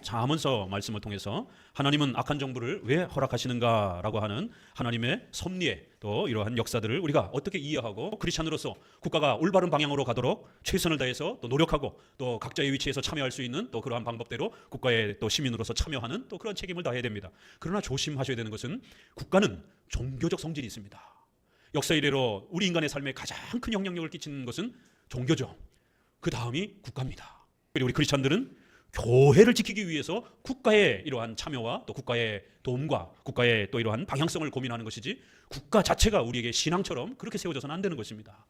잠언서 말씀을 통해서 하나님은 악한 정부를 왜 허락하시는가라고 하는 하나님의 섭리에 또 이러한 역사들을 우리가 어떻게 이해하고 크리스찬으로서 국가가 올바른 방향으로 가도록 최선을 다해서 또 노력하고 또 각자의 위치에서 참여할 수 있는 또 그러한 방법대로 국가의 또 시민으로서 참여하는 또 그런 책임을 다해야 됩니다. 그러나 조심하셔야 되는 것은 국가는 종교적 성질이 있습니다. 역사 이래로 우리 인간의 삶에 가장 큰 영향력을 끼치는 것은 종교죠. 그 다음이 국가입니다. 그리고 우리 크리스찬들은 교회를 지키기 위해서 국가의 이러한 참여와 또 국가의 도움과 국가의 또 이러한 방향성을 고민하는 것이지 국가 자체가 우리에게 신앙처럼 그렇게 세워져서는 안 되는 것입니다.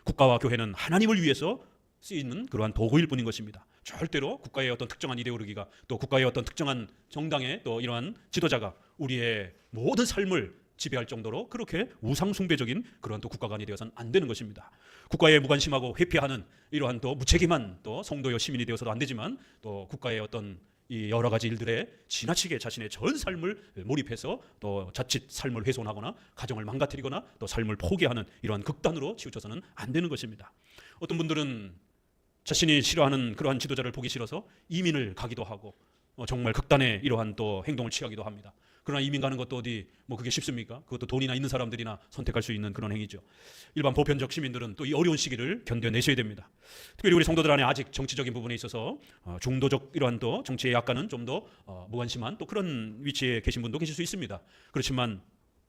국가와 교회는 하나님을 위해서 쓰이는 그러한 도구일 뿐인 것입니다. 절대로 국가의 어떤 특정한 이데올로기가 또 국가의 어떤 특정한 정당의 또 이러한 지도자가 우리의 모든 삶을 지배할 정도로 그렇게 우상숭배적인 그런 또 국가관이 되어서는 안 되는 것입니다. 국가에 무관심하고 회피하는 이러한 또 무책임한 또 성도여 시민이 되어서도 안 되지만 또 국가의 어떤 이 여러 가지 일들에 지나치게 자신의 전 삶을 몰입해서 또 자칫 삶을 훼손하거나 가정을 망가뜨리거나 또 삶을 포기하는 이러한 극단으로 치우쳐서는 안 되는 것입니다. 어떤 분들은 자신이 싫어하는 그러한 지도자를 보기 싫어서 이민을 가기도 하고 정말 극단의 이러한 또 행동을 취하기도 합니다. 그러나 이민 가는 것도 어디 뭐 그게 쉽습니까? 그것도 돈이나 있는 사람들이나 선택할 수 있는 그런 행위죠. 일반 보편적 시민들은 또 이 어려운 시기를 견뎌내셔야 됩니다. 특별히 우리 성도들 안에 아직 정치적인 부분에 있어서 중도적 이러한 또 정치에 약간은 좀 더 무관심한 또 그런 위치에 계신 분도 계실 수 있습니다. 그렇지만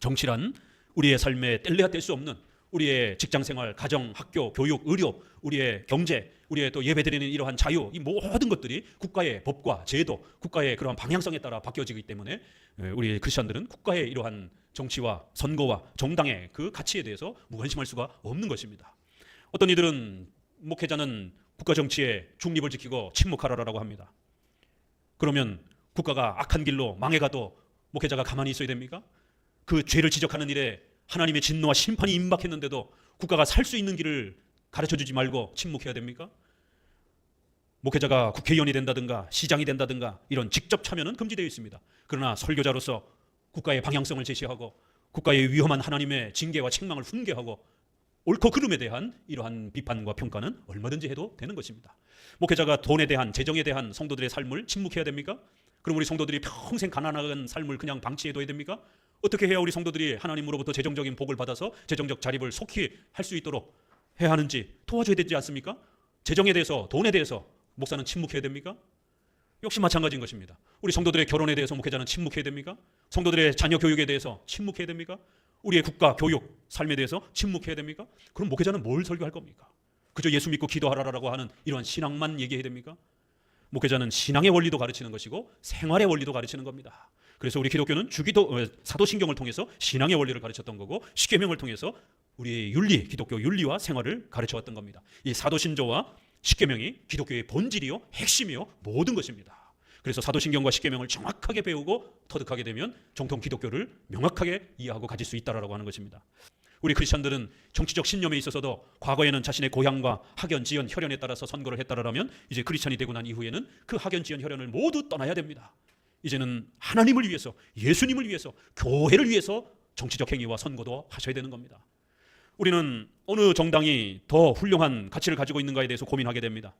정치란 우리의 삶에 뗄래야 뗄 수 없는 우리의 직장생활, 가정, 학교, 교육, 의료, 우리의 경제, 우리의 또 예배드리는 이러한 자유, 이 모든 것들이 국가의 법과 제도, 국가의 그러한 방향성에 따라 바뀌어지기 때문에 우리 크리스천들은 국가의 이러한 정치와 선거와 정당의 그 가치에 대해서 무관심할 수가 없는 것입니다. 어떤 이들은 목회자는 국가 정치의 중립을 지키고 침묵하라라고 합니다. 그러면 국가가 악한 길로 망해가도 목회자가 가만히 있어야 됩니까? 그 죄를 지적하는 일에 하나님의 진노와 심판이 임박했는데도 국가가 살 수 있는 길을 가르쳐주지 말고 침묵해야 됩니까? 목회자가 국회의원이 된다든가 시장이 된다든가 이런 직접 참여는 금지되어 있습니다. 그러나 설교자로서 국가의 방향성을 제시하고 국가의 위험한 하나님의 징계와 책망을 훈계하고 옳고 그름에 대한 이러한 비판과 평가는 얼마든지 해도 되는 것입니다. 목회자가 돈에 대한 재정에 대한 성도들의 삶을 침묵해야 됩니까? 그럼 우리 성도들이 평생 가난한 삶을 그냥 방치해둬야 됩니까? 어떻게 해야 우리 성도들이 하나님으로부터 재정적인 복을 받아서 재정적 자립을 속히 할 수 있도록 해야 하는지 도와줘야 되지 않습니까? 재정에 대해서 돈에 대해서 목사는 침묵해야 됩니까? 역시 마찬가지인 것입니다. 우리 성도들의 결혼에 대해서 목회자는 침묵해야 됩니까? 성도들의 자녀 교육에 대해서 침묵해야 됩니까? 우리의 국가 교육 삶에 대해서 침묵해야 됩니까? 그럼 목회자는 뭘 설교할 겁니까? 그저 예수 믿고 기도하라라고 하는 이런 신앙만 얘기해야 됩니까? 목회자는 신앙의 원리도 가르치는 것이고 생활의 원리도 가르치는 겁니다. 그래서 우리 기독교는 사도신경을 통해서 신앙의 원리를 가르쳤던 거고 십계명을 통해서 우리의 윤리, 기독교 윤리와 생활을 가르쳐왔던 겁니다. 이 사도신조와 십계명이 기독교의 본질이요 핵심이요 모든 것입니다. 그래서 사도신경과 십계명을 정확하게 배우고 터득하게 되면 정통 기독교를 명확하게 이해하고 가질 수 있다라고 하는 것입니다. 우리 크리스천들은 정치적 신념에 있어서도 과거에는 자신의 고향과 학연, 지연, 혈연에 따라서 선거를 했다라면 이제 크리스천이 되고 난 이후에는 그 학연, 지연, 혈연을 모두 떠나야 됩니다. 이제는 하나님을 위해서, 예수님을 위해서, 교회를 위해서 정치적 행위와 선거도 하셔야 되는 겁니다. 우리는 어느 정당이 더 훌륭한 가치를 가지고 있는가에 대해서 고민하게 됩니다.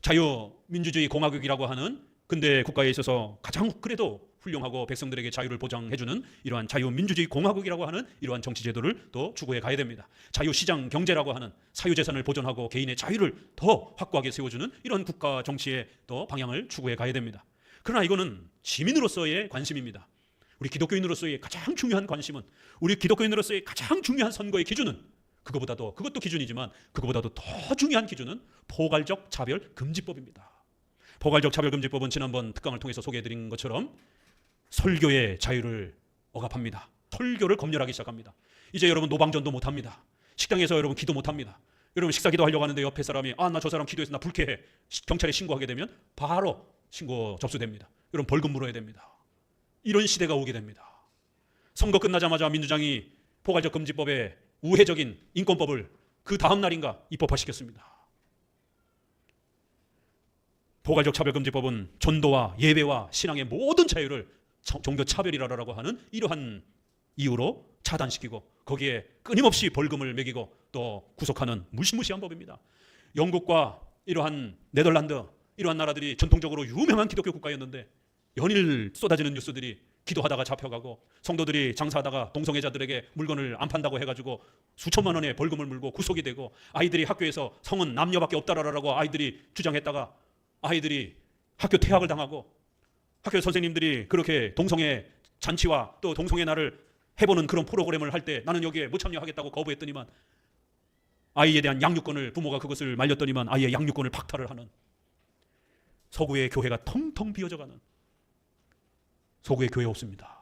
자유민주주의 공화국이라고 하는 근대 국가에 있어서 가장 그래도 훌륭하고 백성들에게 자유를 보장해주는 이러한 자유민주주의 공화국이라고 하는 이러한 정치 제도를 또 추구해 가야 됩니다. 자유시장 경제라고 하는 사유재산을 보존하고 개인의 자유를 더 확고하게 세워주는 이런 국가 정치의 또 방향을 추구해 가야 됩니다. 그러나 이거는 시민으로서의 관심입니다. 우리 기독교인으로서의 가장 중요한 관심은, 우리 기독교인으로서의 가장 중요한 선거의 기준은 그것도 기준이지만 그것보다도 더 중요한 기준은 포괄적 차별금지법입니다. 포괄적 차별금지법은 지난번 특강을 통해서 소개해드린 것처럼 설교의 자유를 억압합니다. 설교를 검열하기 시작합니다. 이제 여러분 노방전도 못합니다. 식당에서 여러분 기도 못합니다. 여러분 식사 기도하려고 하는데 옆에 사람이 나 저 사람 기도해서 나 불쾌해, 경찰에 신고하게 되면 바로 신고 접수됩니다. 여러분 벌금 물어야 됩니다. 이런 시대가 오게 됩니다. 선거 끝나자마자 민주당이 포괄적 금지법에 우회적인 인권법을 그 다음 날인가 입법화시켰습니다. 포괄적 차별금지법은 전도와 예배와 신앙의 모든 자유를 종교 차별이라고 하는 이러한 이유로 차단시키고 거기에 끊임없이 벌금을 매기고 또 구속하는 무시무시한 법입니다. 영국과 이러한 네덜란드, 이러한 나라들이 전통적으로 유명한 기독교 국가였는데 연일 쏟아지는 뉴스들이 기도하다가 잡혀가고 성도들이 장사하다가 동성애자들에게 물건을 안 판다고 해가지고 수천만 원의 벌금을 물고 구속이 되고, 아이들이 학교에서 성은 남녀밖에 없다라고 아이들이 주장했다가 아이들이 학교 퇴학을 당하고, 학교 선생님들이 그렇게 동성애 잔치와 또 동성애 날을 해보는 그런 프로그램을 할 때 나는 여기에 못 참여하겠다고 거부했더니만 아이에 대한 양육권을, 부모가 그것을 말렸더니만 아이의 양육권을 박탈을 하는, 서구의 교회가 텅텅 비어져가는, 서구의 교회 없습니다.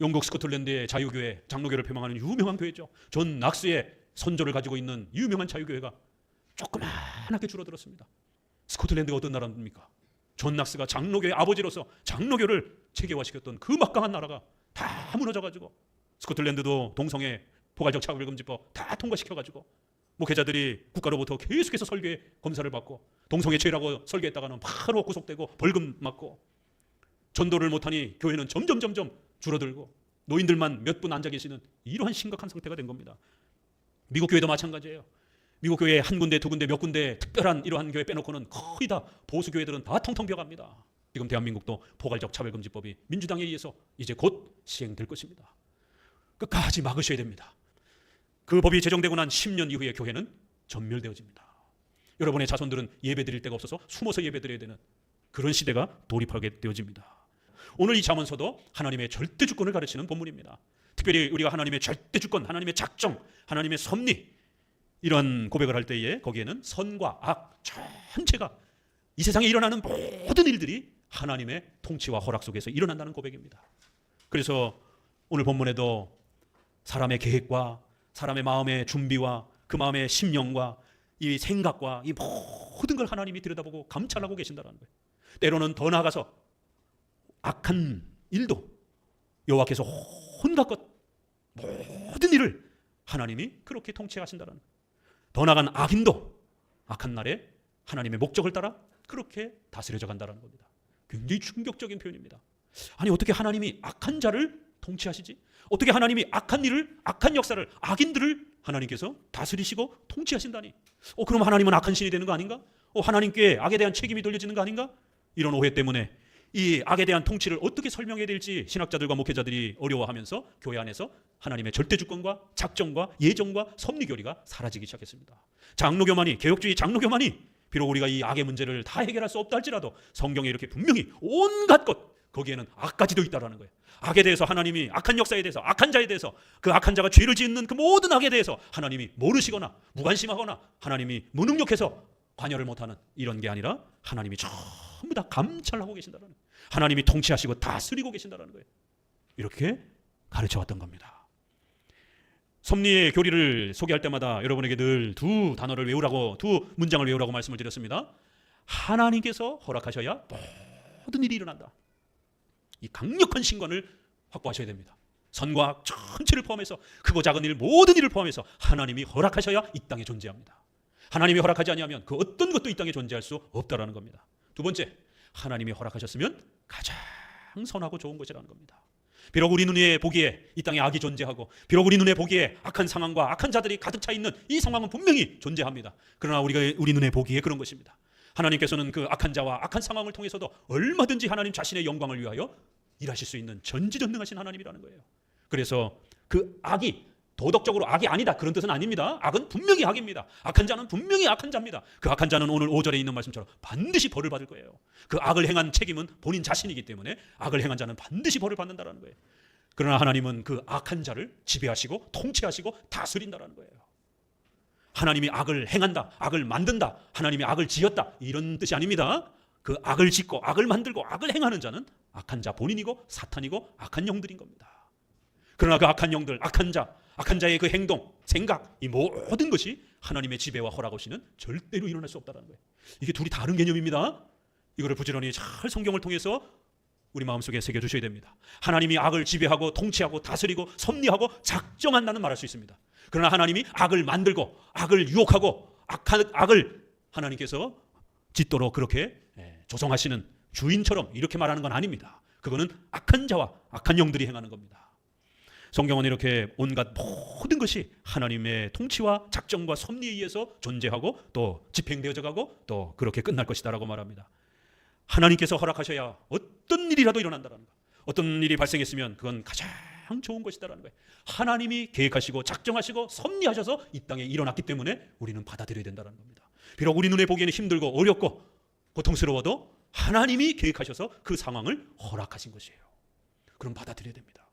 영국 스코틀랜드의 자유교회, 장로교를 표방하는 유명한 교회죠. 존 낙스의 선조를 가지고 있는 유명한 자유교회가 조그맣게 줄어들었습니다. 스코틀랜드가 어떤 나라입니까? 존 낙스가 장로교의 아버지로서 장로교를 체계화시켰던 그 막강한 나라가 다 무너져가지고, 스코틀랜드도 동성애 포괄적 차별금지법 다 통과시켜가지고 목회자들이 국가로부터 계속해서 설교에 검사를 받고, 동성애 죄라고 설교했다가는 바로 구속되고 벌금 맞고, 전도를 못하니 교회는 점점 줄어들고 노인들만 몇 분 앉아 계시는 이러한 심각한 상태가 된 겁니다. 미국 교회도 마찬가지예요. 미국 교회 한 군데, 두 군데, 몇 군데 특별한 이러한 교회 빼놓고는 거의 다 보수 교회들은 다 텅텅 비어갑니다. 지금 대한민국도 포괄적 차별금지법이 민주당에 의해서 이제 곧 시행될 것입니다. 끝까지 막으셔야 됩니다. 그 법이 제정되고 난 10년 이후에 교회는 전멸되어집니다. 여러분의 자손들은 예배 드릴 데가 없어서 숨어서 예배 드려야 되는 그런 시대가 돌입하게 되어집니다. 오늘 이 잠언서도 하나님의 절대 주권을 가르치는 본문입니다. 특별히 우리가 하나님의 절대 주권, 하나님의 작정, 하나님의 섭리, 이런 고백을 할 때에 거기에는 선과 악 전체가, 이 세상에 일어나는 모든 일들이 하나님의 통치와 허락 속에서 일어난다는 고백입니다. 그래서 오늘 본문에도 사람의 계획과 사람의 마음의 준비와 그 마음의 심령과 이 생각과 이 모든 걸 하나님이 들여다보고 감찰하고 계신다는 거예요. 때로는 더 나아가서 악한 일도 여호와께서 온갖 것 모든 일을 하나님이 그렇게 통치하신다는 거예요. 더 나아간 악인도 악한 날에 하나님의 목적을 따라 그렇게 다스려져 간다는 겁니다. 굉장히 충격적인 표현입니다. 아니, 어떻게 하나님이 악한 자를 통치하시지? 어떻게 하나님이 악한 일을, 악한 역사를, 악인들을 하나님께서 다스리시고 통치하신다니? 그럼 하나님은 악한 신이 되는 거 아닌가? 하나님께 악에 대한 책임이 돌려지는 거 아닌가? 이런 오해 때문에 이 악에 대한 통치를 어떻게 설명해야 될지 신학자들과 목회자들이 어려워하면서 교회 안에서 하나님의 절대 주권과 작정과 예정과 섭리 교리가 사라지기 시작했습니다. 장로교만이, 개혁주의 장로교만이 비록 우리가 이 악의 문제를 다 해결할 수 없다 할지라도 성경에 이렇게 분명히 온갖 것, 거기에는 악까지도 있다라는 거예요. 악에 대해서 하나님이, 악한 역사에 대해서, 악한 자에 대해서, 그 악한 자가 죄를 짓는 그 모든 악에 대해서 하나님이 모르시거나 무관심하거나 하나님이 무능력해서 관여를 못하는 이런 게 아니라 하나님이 전부 다 감찰하고 계신다는 거예요. 하나님이 통치하시고 다스리고 계신다는 거예요. 이렇게 가르쳐왔던 겁니다. 섭리의 교리를 소개할 때마다 여러분에게 늘 두 단어를 외우라고, 두 문장을 외우라고 말씀을 드렸습니다. 하나님께서 허락하셔야 모든 일이 일어난다. 이 강력한 신관을 확보하셔야 됩니다. 선과 악 전체를 포함해서 크고 작은 일, 모든 일을 포함해서 하나님이 허락하셔야 이 땅에 존재합니다. 하나님이 허락하지 아니하면 그 어떤 것도 이 땅에 존재할 수 없다라는 겁니다. 두 번째, 하나님이 허락하셨으면 가장 선하고 좋은 것이라는 겁니다. 비록 우리 눈에 보기에 이 땅에 악이 존재하고, 비록 우리 눈에 보기에 악한 상황과 악한 자들이 가득 차 있는 이 상황은 분명히 존재합니다. 그러나 우리 눈에 보기에 그런 것입니다. 하나님께서는 그 악한 자와 악한 상황을 통해서도 얼마든지 하나님 자신의 영광을 위하여 일하실 수 있는 전지전능하신 하나님이라는 거예요. 그래서 그 악이 도덕적으로 악이 아니다, 그런 뜻은 아닙니다. 악은 분명히 악입니다. 악한 자는 분명히 악한 자입니다. 그 악한 자는 오늘 5절에 있는 말씀처럼 반드시 벌을 받을 거예요. 그 악을 행한 책임은 본인 자신이기 때문에 악을 행한 자는 반드시 벌을 받는다는 거예요. 그러나 하나님은 그 악한 자를 지배하시고 통치하시고 다스린다는 거예요. 하나님이 악을 행한다, 악을 만든다, 하나님이 악을 지었다, 이런 뜻이 아닙니다. 그 악을 짓고 악을 만들고 악을 행하는 자는 악한 자 본인이고 사탄이고 악한 영들인 겁니다. 그러나 그 악한 영들, 악한 자의 그 행동, 생각, 이 모든 것이 하나님의 지배와 허락 없이는 절대로 일어날 수 없다는 거예요. 이게 둘이 다른 개념입니다. 이거를 부지런히 잘 성경을 통해서 우리 마음속에 새겨주셔야 됩니다. 하나님이 악을 지배하고 통치하고 다스리고 섭리하고 작정한다는 말할 수 있습니다. 그러나 하나님이 악을 만들고 악을 유혹하고 악을 하나님께서 짓도록 그렇게 조성하시는 주인처럼 이렇게 말하는 건 아닙니다. 그거는 악한 자와 악한 영들이 행하는 겁니다. 성경은 이렇게 온갖 모든 것이 하나님의 통치와 작정과 섭리에 의해서 존재하고 또 집행되어져 가고 또 그렇게 끝날 것이다라고 말합니다. 하나님께서 허락하셔야 어떤 일이라도 일어난다라는 거. 어떤 일이 발생했으면 그건 가장 좋은 것이다라는 거예요. 하나님이 계획하시고 작정하시고 섭리하셔서 이 땅에 일어났기 때문에 우리는 받아들여야 된다는 겁니다. 비록 우리 눈에 보기에는 힘들고 어렵고 고통스러워도 하나님이 계획하셔서 그 상황을 허락하신 것이에요. 그럼 받아들여야 됩니다.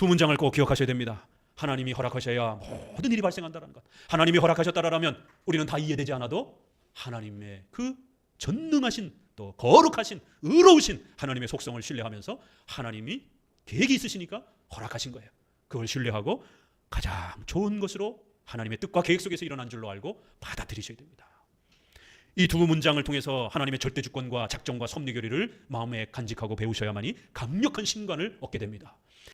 두 문장을 꼭 기억하셔야 됩니다. 하나님이 허락하셔야 모든 일이 발생한다는 것. 하나님이 허락하셨다라면 우리는 다 이해되지 않아도 하나님의 그 전능하신 또 거룩하신 의로우신 하나님의 속성을 신뢰하면서 하나님이 계획이 있으시니까 허락하신 거예요. 그걸 신뢰하고 가장 좋은 것으로 하나님의 뜻과 계획 속에서 일어난 줄로 알고 받아들이셔야 됩니다. 이 두 문장을 통해서 하나님의 절대 주권과 작정과 섭리 교리를 마음에 간직하고 배우셔야만이 강력한 신관을 얻게 됩니다.